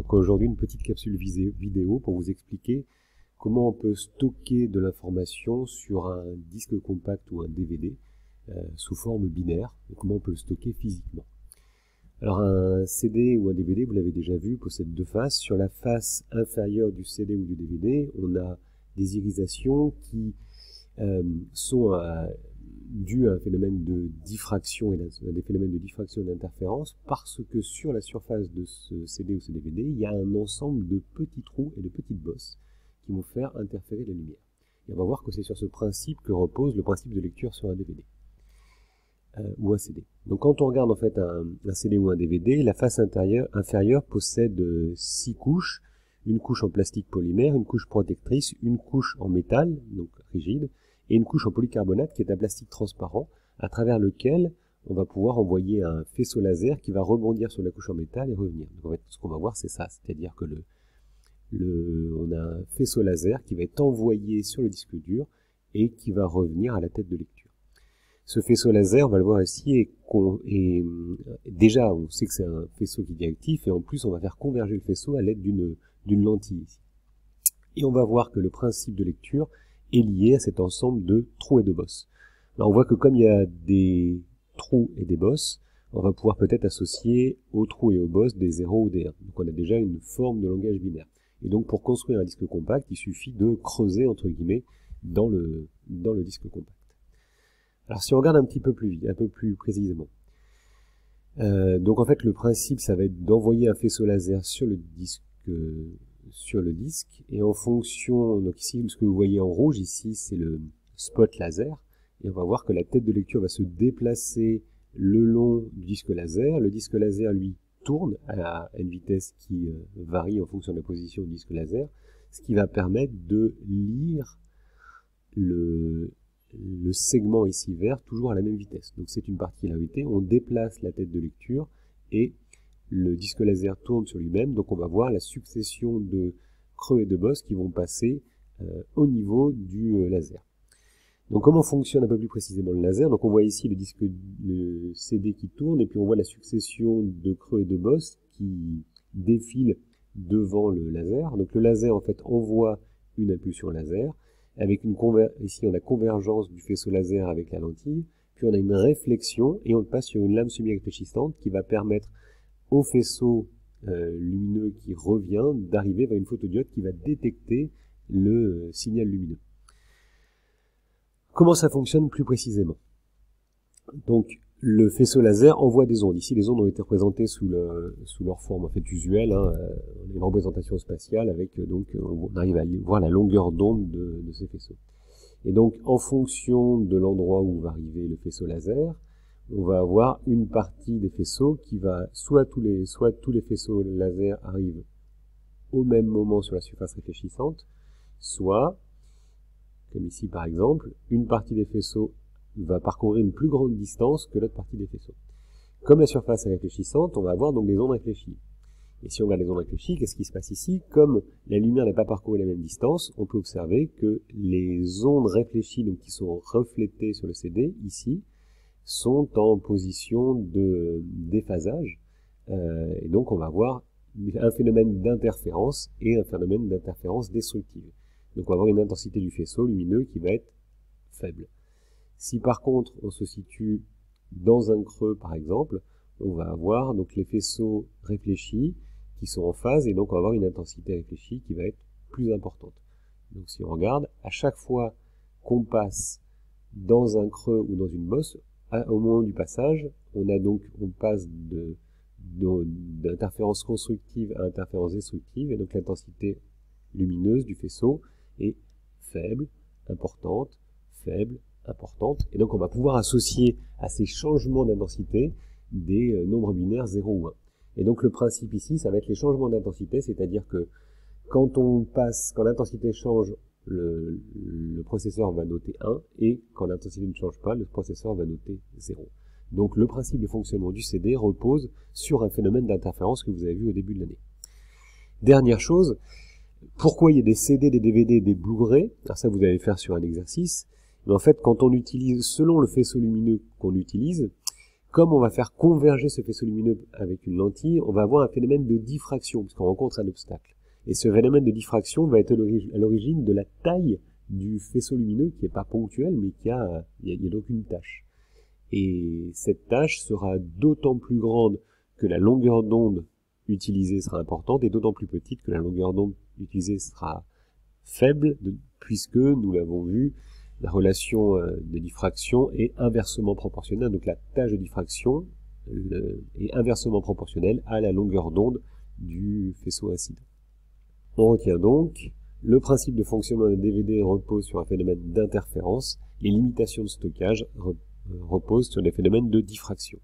Donc aujourd'hui, une petite capsule vidéo pour vous expliquer comment on peut stocker de l'information sur un disque compact ou un DVD sous forme binaire, et comment on peut le stocker physiquement. Alors un CD ou un DVD, vous l'avez déjà vu, possède deux faces. Sur la face inférieure du CD ou du DVD, on a des irisations qui sont dues à un phénomène de diffraction et à des phénomènes de diffraction et d'interférence, parce que sur la surface de ce CD ou ce DVD, il y a un ensemble de petits trous et de petites bosses qui vont faire interférer la lumière. Et on va voir que c'est sur ce principe que repose le principe de lecture sur un DVD ou un CD. Donc quand on regarde en fait un CD ou un DVD, la face inférieure possède 6 couches, une couche en plastique polymère, une couche protectrice, une couche en métal, donc rigide, et une couche en polycarbonate qui est un plastique transparent, à travers lequel on va pouvoir envoyer un faisceau laser qui va rebondir sur la couche en métal et revenir. Donc en fait, ce qu'on va voir, c'est ça, c'est-à-dire que on a un faisceau laser qui va être envoyé sur le disque dur et qui va revenir à la tête de lecture. Ce faisceau laser, on va le voir ici, déjà on sait que c'est un faisceau qui est actif, et en plus on va faire converger le faisceau à l'aide d'une lentille ici. Et on va voir que le principe de lecture est lié à cet ensemble de trous et de bosses. Alors on voit que comme il y a des trous et des bosses, on va pouvoir peut-être associer aux trous et aux bosses des 0 ou des 1. Donc on a déjà une forme de langage binaire. Et donc pour construire un disque compact, il suffit de creuser entre guillemets dans le disque compact. Alors si on regarde un petit peu plus précisément, donc en fait le principe ça va être d'envoyer un faisceau laser sur le disque, et en fonction, donc ici ce que vous voyez en rouge ici c'est le spot laser, et on va voir que la tête de lecture va se déplacer le long du disque laser. Le disque laser lui tourne à une vitesse qui varie en fonction de la position du disque laser, ce qui va permettre de lire le segment ici vert toujours à la même vitesse. Donc c'est une particularité, on déplace la tête de lecture et le disque laser tourne sur lui-même, donc on va voir la succession de creux et de bosses qui vont passer au niveau du laser. Donc comment fonctionne un peu plus précisément le laser? Donc on voit ici le CD qui tourne, et puis on voit la succession de creux et de bosses qui défilent devant le laser. Donc le laser en fait envoie une impulsion laser, avec ici on a convergence du faisceau laser avec la lentille, puis on a une réflexion et on passe sur une lame semi-réfléchissante qui va permettre au faisceau lumineux qui revient d'arriver vers une photodiode qui va détecter le signal lumineux. Comment ça fonctionne plus précisément? Donc le faisceau laser envoie des ondes. Ici les ondes ont été représentées sous leur forme en fait usuelle, on a une représentation spatiale avec donc on arrive à voir la longueur d'onde de ces faisceaux. Et donc en fonction de l'endroit où va arriver le faisceau laser, on va avoir une partie des faisceaux qui va soit tous les faisceaux laser arrivent au même moment sur la surface réfléchissante, soit comme ici par exemple, une partie des faisceaux va parcourir une plus grande distance que l'autre partie des faisceaux. Comme la surface est réfléchissante, on va avoir donc des ondes réfléchies. Et si on regarde les ondes réfléchies, qu'est-ce qui se passe ici? Comme la lumière n'a pas parcouru la même distance, on peut observer que les ondes réfléchies, donc qui sont reflétées sur le CD, ici, sont en position de déphasage. Et donc on va avoir un phénomène d'interférence et un phénomène d'interférence destructive. Donc on va avoir une intensité du faisceau lumineux qui va être faible. Si par contre on se situe dans un creux par exemple, on va avoir donc les faisceaux réfléchis qui sont en phase, et donc on va avoir une intensité réfléchie qui va être plus importante. Donc si on regarde, à chaque fois qu'on passe dans un creux ou dans une bosse, au moment du passage, on passe d'interférence constructive à interférence destructive, et donc l'intensité lumineuse du faisceau est faible, importante, faible, importante, et donc on va pouvoir associer à ces changements d'intensité des nombres binaires 0 ou 1. Et donc le principe ici, ça va être les changements d'intensité, c'est-à-dire que quand l'intensité change, le processeur va noter 1, et quand l'intensité ne change pas, le processeur va noter 0. Donc le principe de fonctionnement du CD repose sur un phénomène d'interférence que vous avez vu au début de l'année. Dernière chose, pourquoi il y a des CD, des DVD, des Blu-ray? Alors ça vous allez faire sur un exercice. Mais en fait, quand on utilise, selon le faisceau lumineux qu'on utilise, Comme on va faire converger ce faisceau lumineux avec une lentille, on va avoir un phénomène de diffraction, puisqu'on rencontre un obstacle. Et ce phénomène de diffraction va être à l'origine de la taille du faisceau lumineux, qui n'est pas ponctuel, mais il y a donc une tâche. Et cette tâche sera d'autant plus grande que la longueur d'onde utilisée sera importante, et d'autant plus petite que la longueur d'onde utilisée sera faible, puisque, nous l'avons vu, la relation de diffraction est inversement proportionnelle. Donc la tâche de diffraction est inversement proportionnelle à la longueur d'onde du faisceau incident. On retient donc, le principe de fonctionnement d'un DVD repose sur un phénomène d'interférence, les limitations de stockage reposent sur des phénomènes de diffraction.